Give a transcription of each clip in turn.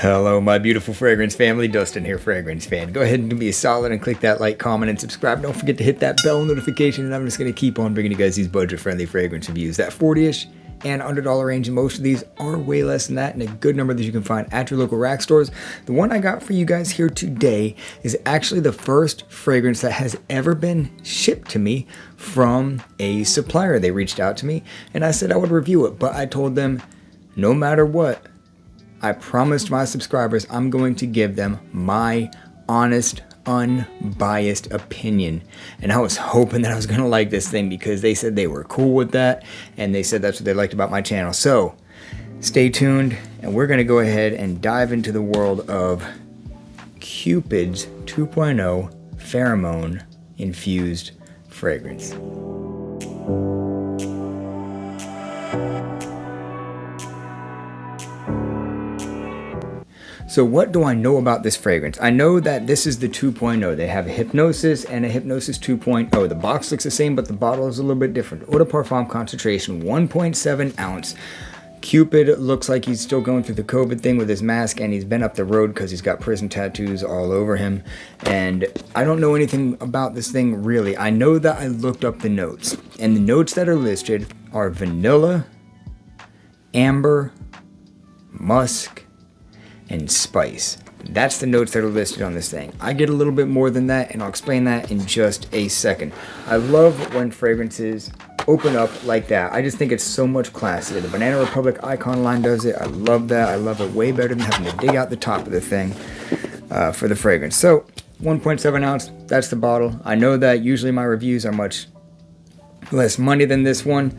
Hello, my beautiful fragrance family. Dustin here, fragrance fan. Go ahead and do me a solid and click that like, comment, and subscribe. Don't forget to hit that bell notification, and I'm just going to keep on bringing you guys these budget-friendly fragrance reviews. That 40-ish and $100 range, and most of these are way less than that, and a good number that you can find at your local rack stores. The one I got for you guys here today is actually the first fragrance that has ever been shipped to me from a supplier. They reached out to me, and I said I would review it, but I told them no matter what, I promised my subscribers I'm going to give them my honest, unbiased opinion. And I was hoping that I was going to like this thing because they said they were cool with that. And they said that's what they liked about my channel. So stay tuned, and we're going to go ahead and dive into the world of Cupid's 2.0 pheromone infused fragrance. So what do I know about this fragrance? I know that this is the 2.0. They have a Hypnosis and a Hypnosis 2.0. The box looks the same, but the bottle is a little bit different. Eau de parfum concentration, 1.7 ounce. Cupid looks like he's still going through the COVID thing with his mask, and he's been up the road because he's got prison tattoos all over him. And I don't know anything about this thing really. I know that I looked up the notes, and the notes that are listed are vanilla, amber, musk, and spice. That's the notes that are listed on this thing. I get a little bit more than that, and I'll explain that in just a second. I love when fragrances open up like that. I just think it's so much classier. The Banana Republic icon line does it. I love that. I love it way better than having to dig out the top of the thing for the fragrance. So 1.7 ounce, that's the bottle. I know that usually my reviews are much less money than this one.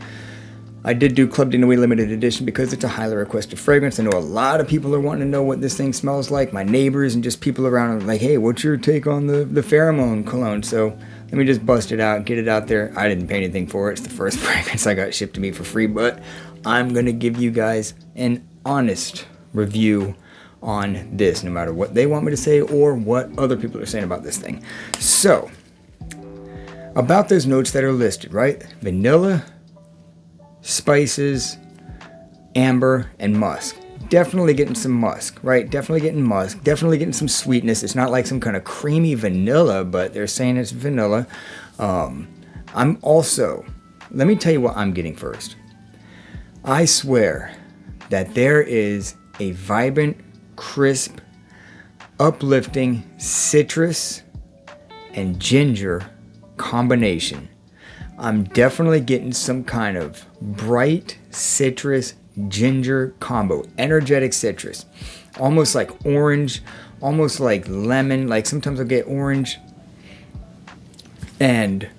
I did do Club de Nuit limited edition because it's a highly requested fragrance. I know a lot of people are wanting to know what this thing smells like. My neighbors and just people around are like, hey, what's your take on the pheromone cologne? So let me just bust it out, get it out there. I didn't pay anything for it. It's the first fragrance I got shipped to me for free, but I'm going to give you guys an honest review on this, no matter what they want me to say or what other people are saying about this thing. So, about those notes that are listed, right? Vanilla, spices, amber, and musk. Definitely getting some musk, right? Definitely getting musk. Definitely getting some sweetness. It's not like some kind of creamy vanilla, but they're saying it's vanilla. I'm also, let me tell you what I'm getting first. I swear that there is a vibrant, crisp, uplifting citrus and ginger combination. I'm definitely getting some kind of bright citrus ginger combo. Energetic citrus. Almost like orange. Almost like lemon. Like sometimes I'll get orange. And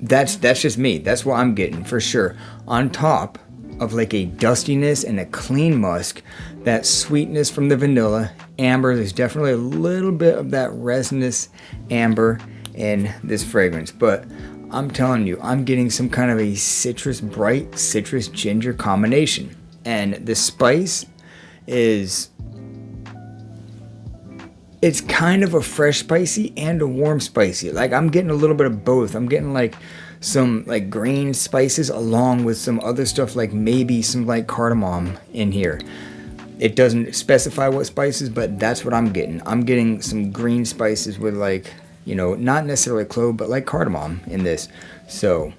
that's just me. That's what I'm getting for sure. On top of like a dustiness and a clean musk. That sweetness from the vanilla. Amber. There's definitely a little bit of that resinous amber in this fragrance. But I'm telling you, I'm getting some kind of a citrus, bright citrus ginger combination. And the spice is, it's kind of a fresh spicy and a warm spicy. Like I'm getting a little bit of both. I'm getting like some like green spices along with some other stuff, like maybe some like cardamom in here. It doesn't specify what spices, but that's what I'm getting. I'm getting some green spices with like, you know, not necessarily clove, but like cardamom in this. So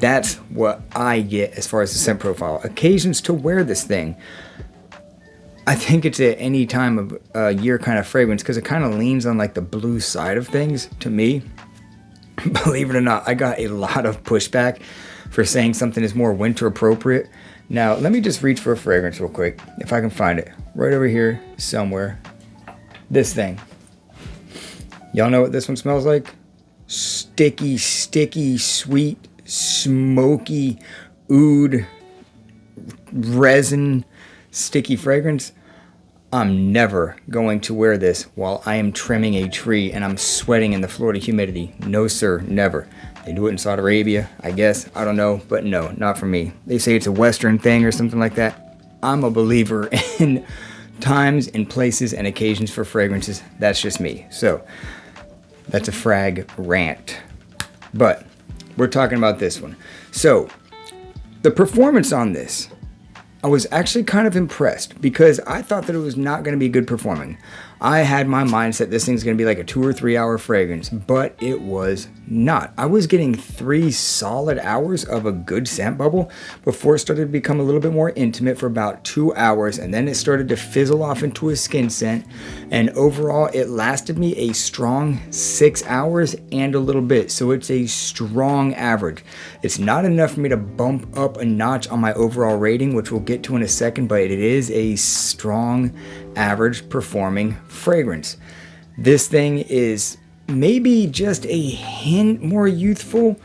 that's what I get as far as the scent profile. Occasions to wear this thing. I think it's at any time of year kind of fragrance because it kind of leans on like the blue side of things to me. Believe it or not, I got a lot of pushback for saying something is more winter appropriate. Now, let me just reach for a fragrance real quick, if I can find it. Right over here somewhere. This thing. Y'all know what this one smells like? Sticky, sweet, smoky, oud, resin, sticky fragrance. I'm never going to wear this while I am trimming a tree and I'm sweating in the Florida humidity. No, sir, never. They do it in Saudi Arabia, I guess. I don't know, but no, not for me. They say it's a Western thing or something like that. I'm a believer in times and places and occasions for fragrances. That's just me. So that's a frag rant. But we're talking about this one. So the performance on this, I was actually kind of impressed because I thought that it was not going to be good performing. I had my mindset this thing's going to be like a 2 or 3 hour fragrance, but it was not. I was getting 3 solid hours of a good scent bubble before it started to become a little bit more intimate for about 2 hours, and then it started to fizzle off into a skin scent, and overall it lasted me a strong 6 hours and a little bit. So it's a strong average. It's not enough for me to bump up a notch on my overall rating, which we'll get to in a second, but it is a strong average performing fragrance. This thing is maybe just a hint more youthful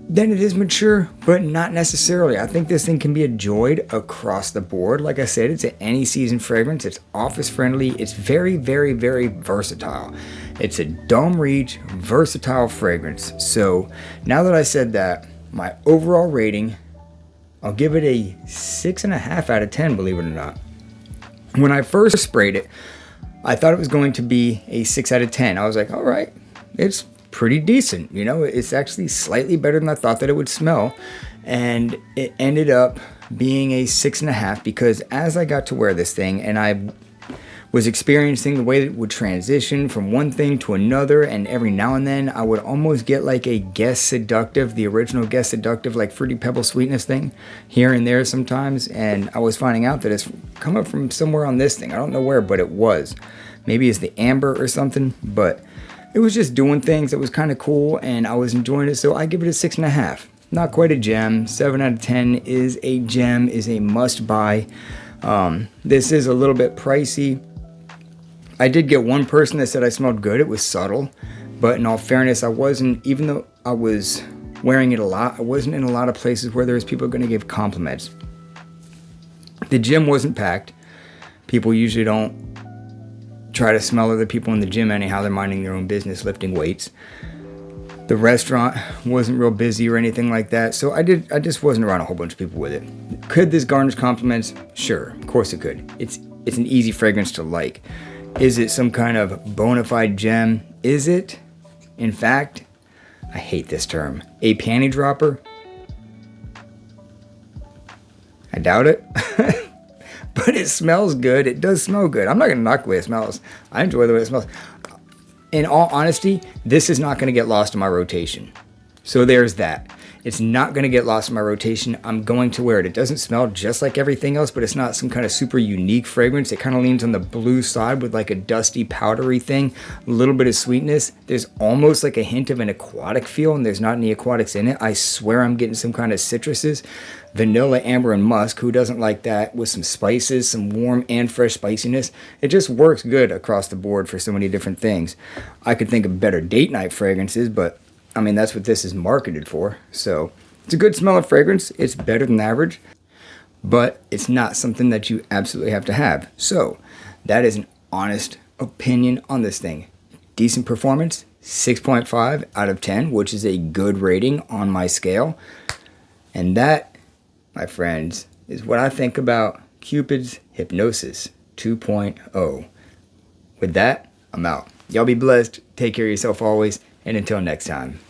than it is mature, but not necessarily. I think this thing can be enjoyed across the board. Like I said, it's an any season fragrance. It's office friendly. It's very, very, very versatile. It's a dome reach, versatile fragrance. So now that I said that, my overall rating, I'll give it a 6.5 out of 10, believe it or not. When I first sprayed it, I thought it was going to be a 6 out of 10. I was like, all right, it's pretty decent. You know, it's actually slightly better than I thought that it would smell. And it ended up being a 6.5 because as I got to wear this thing and I was experiencing the way that it would transition from one thing to another, and every now and then I would almost get like a Guess Seductive, the original Guess Seductive, like Fruity Pebble Sweetness thing here and there sometimes, and I was finding out that it's coming from somewhere on this thing. I don't know where, but it was. Maybe it's the amber or something, but it was just doing things that was kind of cool, and I was enjoying it, so I give it a 6.5. Not quite a gem. 7 out of 10 is a gem, is a must buy. This is a little bit pricey. I did get one person that said I smelled good. It was subtle, but in all fairness, I wasn't, even though I was wearing it a lot, I wasn't in a lot of places where there was people going to give compliments. The gym wasn't packed. People usually don't try to smell other people in the gym anyhow. They're minding their own business, lifting weights. The restaurant wasn't real busy or anything like that, so I just wasn't around a whole bunch of people with it. Could this garnish compliments? Sure, of course it could. It's an easy fragrance to like. Is it some kind of bona fide gem? Is it, in fact, I hate this term, a panty dropper? I doubt it. But it smells good. It does smell good. I'm not going to knock the way it smells. I enjoy the way it smells. In all honesty, this is not going to get lost in my rotation. So there's that. It's not going to get lost in my rotation. I'm going to wear it. It doesn't smell just like everything else, but it's not some kind of super unique fragrance. It kind of leans on the blue side with like a dusty, powdery thing, a little bit of sweetness. There's almost like a hint of an aquatic feel, and there's not any aquatics in it. I swear I'm getting some kind of citruses. Vanilla, amber, and musk. Who doesn't like that? With some spices, some warm and fresh spiciness. It just works good across the board for so many different things. I could think of better date night fragrances, but I mean, that's what this is marketed for. So it's a good smelling fragrance. It's better than average, but it's not something that you absolutely have to have. So that is an honest opinion on this thing. Decent performance, 6.5 out of 10, which is a good rating on my scale. And that, my friends, is what I think about Cupid's Hypnosis 2.0. With that, I'm out. Y'all be blessed. Take care of yourself always. And until next time.